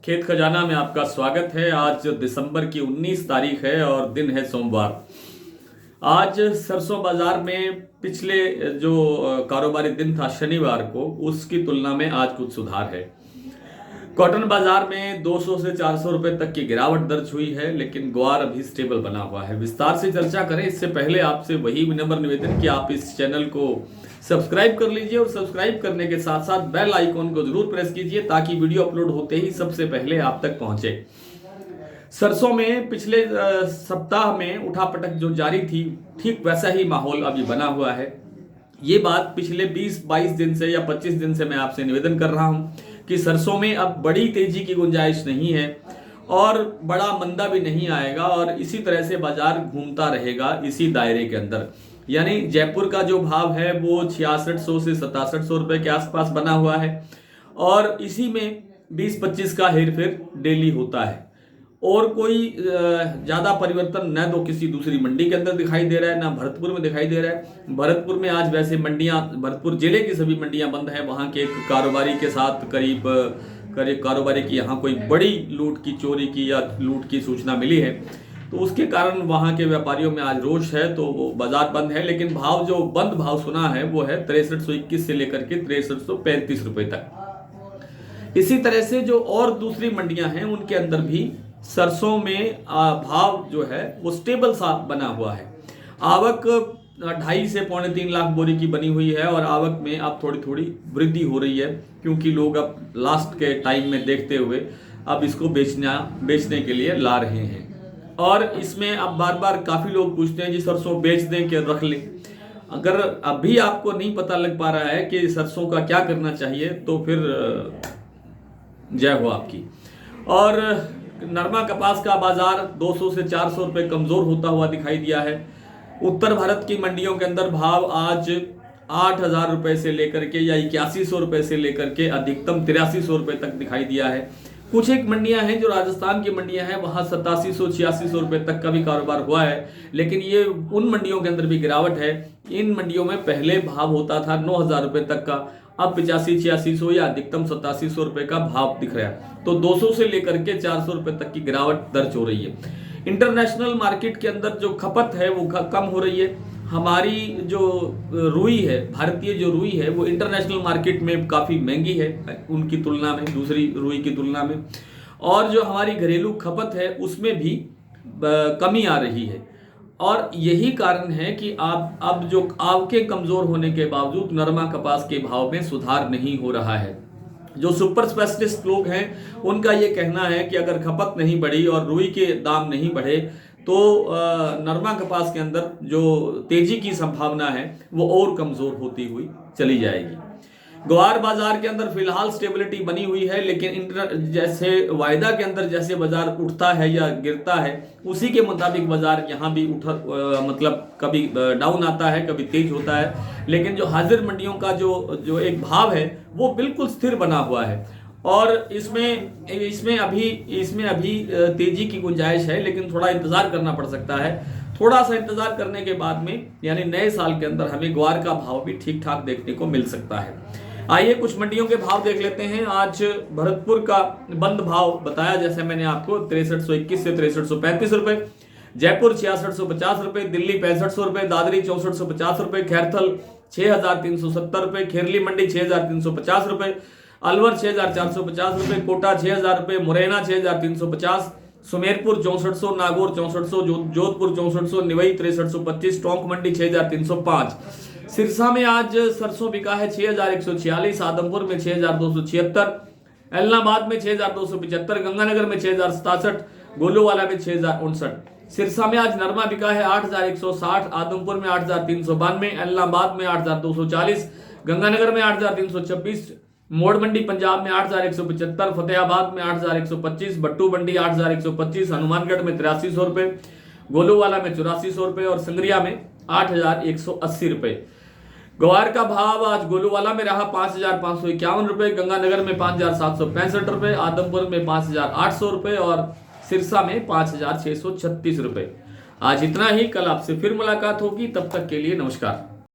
खेत खजाना में आपका स्वागत है। आज दिसंबर की 19 तारीख है और दिन है सोमवार। आज सरसों बाजार में पिछले जो कारोबारी दिन था शनिवार को, उसकी तुलना में आज कुछ सुधार है। कॉटन बाजार में 200 से 400 रुपए तक की गिरावट दर्ज हुई है, लेकिन ग्वार अभी स्टेबल बना हुआ है। विस्तार से चर्चा करें इससे पहले आपसे वही विनम्र निवेदन कि आप इस चैनल को सब्सक्राइब कर लीजिए और सब्सक्राइब करने के साथ साथ बेल आइकॉन को जरूर प्रेस कीजिए ताकि वीडियो अपलोड होते ही सबसे पहले आप तक पहुंचे। सरसों में पिछले सप्ताह में उठापटक जो जारी थी, ठीक वैसा ही माहौल अभी बना हुआ है। ये बात पिछले 20-22 दिन से या 25 दिन से मैं आपसे निवेदन कर रहा हूं कि सरसों में अब बड़ी तेजी की गुंजाइश नहीं है और बड़ा मंदा भी नहीं आएगा और इसी तरह से बाजार घूमता रहेगा इसी दायरे के अंदर। यानी जयपुर का जो भाव है वो 6600 से 6700 रुपए के आसपास बना हुआ है और इसी में 20-25 का हेरफेर डेली होता है और कोई ज्यादा परिवर्तन न तो किसी दूसरी मंडी के अंदर दिखाई दे रहा है, ना भरतपुर में दिखाई दे रहा है। भरतपुर में आज वैसे मंडियां, भरतपुर जिले की सभी मंडियां बंद है। वहां के एक कारोबारी के साथ करीब कारोबारी की यहाँ कोई बड़ी लूट की, चोरी की या लूट की सूचना मिली है, तो उसके कारण वहां के व्यापारियों में आज रोष है, तो वो बाजार बंद है। लेकिन भाव जो बंद भाव सुना है वो है 6321 से लेकर के 6335 रुपए तक। इसी तरह से जो और दूसरी मंडियां हैं उनके अंदर भी सरसों में भाव जो है वो स्टेबल सा बना हुआ है। आवक 2.5 से 3.25 लाख बोरी की बनी हुई है और आवक में अब थोड़ी थोड़ी वृद्धि हो रही है क्योंकि लोग अब लास्ट के टाइम में देखते हुए अब इसको बेचने के लिए ला रहे हैं। और इसमें अब बार बार काफी लोग पूछते हैं जी सरसों बेच दें कि रख लें। अगर अभी आपको नहीं पता लग पा रहा है कि सरसों का क्या करना चाहिए तो फिर जय हो आपकी। और नरमा कपास का बाजार 200 से 400 रुपए कमजोर होता हुआ दिखाई दिया है। उत्तर भारत की मंडियों के अंदर भाव आज 8000 रुपए से लेकर के या 8100 रुपए से लेकर के अधिकतम 8300 रुपए तक दिखाई दिया है। कुछ एक मंडियां हैं जो राजस्थान की मंडियां हैं, वहां 8700-8600 रुपए तक का भी कारोबार हुआ है, लेकिन ये उन मंडियों के अंदर भी गिरावट है। इन मंडियों में पहले भाव होता था 9000 रुपए तक का, अब 8500-8600 या अधिकतम 8700 रुपए का भाव दिख रहा है। तो 200 से लेकर के 400 रुपए तक की गिरावट दर्ज हो रही है। इंटरनेशनल मार्केट के अंदर जो खपत है वो कम हो रही है। हमारी जो रुई है, भारतीय जो रुई है, वो इंटरनेशनल मार्केट में काफ़ी महंगी है उनकी तुलना में, दूसरी रुई की तुलना में। और जो हमारी घरेलू खपत है उसमें भी कमी आ रही है और यही कारण है कि आप अब जो आवकें कमज़ोर होने के बावजूद नरमा कपास के भाव में सुधार नहीं हो रहा है। जो सुपर स्पेशलिस्ट लोग हैं उनका ये कहना है कि अगर खपत नहीं बढ़ी और रुई के दाम नहीं बढ़े तो नरमा कपास के अंदर जो तेजी की संभावना है वो और कमजोर होती हुई चली जाएगी। ग्वार बाजार के अंदर फिलहाल स्टेबिलिटी बनी हुई है, लेकिन जैसे वायदा के अंदर जैसे बाजार उठता है या गिरता है उसी के मुताबिक बाजार यहाँ भी मतलब कभी डाउन आता है, कभी तेज होता है। लेकिन जो हाजिर मंडियों का जो एक भाव है वो बिल्कुल स्थिर बना हुआ है और इसमें अभी तेजी की गुंजाइश है, लेकिन थोड़ा इंतजार करना पड़ सकता है। थोड़ा सा इंतजार करने के बाद में यानी नए साल के अंदर हमें ग्वार का भाव भी ठीक ठाक देखने को मिल सकता है। आइए कुछ मंडियों के भाव देख लेते हैं। आज भरतपुर का बंद भाव बताया जैसे मैंने आपको 6321 से 6335 रुपए, जयपुर 6650 रुपए, दिल्ली 6500 रुपए, दादरी 6450 रुपए, खैरथल 6370 रुपए, खेरली मंडी 6350 रुपए, अलवर 6450 रुपए, कोटा 6000 रुपए, मुरैना 6350, सुमेरपुर 6400, नागौर 6400, जोधपुर 6400, निवई 6325, टोंक मंडी 6305। सिरसा में आज सरसों बिका है 6146, आदमपुर में 6276, एलनाबाद में 6275, गंगानगर में 6067, गोलूवाला में 6059। सिरसा में आज नरमा बिका है 8160, आदमपुर में 8392, एलनाबाद में 8240, गंगानगर में 8326, मोड़ मंडी पंजाब में 8175, फतेहाबाद में 8125, भट्टू मंडी 8125, हनुमानगढ़ में 8300 रुपए, गोलूवाला में 8400 रुपए और संग्रिया में 8180 रुपए। ग्वार का भाव आज गोलूवाला में रहा 5551 रुपए, गंगानगर में 5765 रुपए, आदमपुर में 5800 रुपए और सिरसा में 5636 रुपए। आज इतना ही, कल आपसे फिर मुलाकात होगी, तब तक के लिए नमस्कार।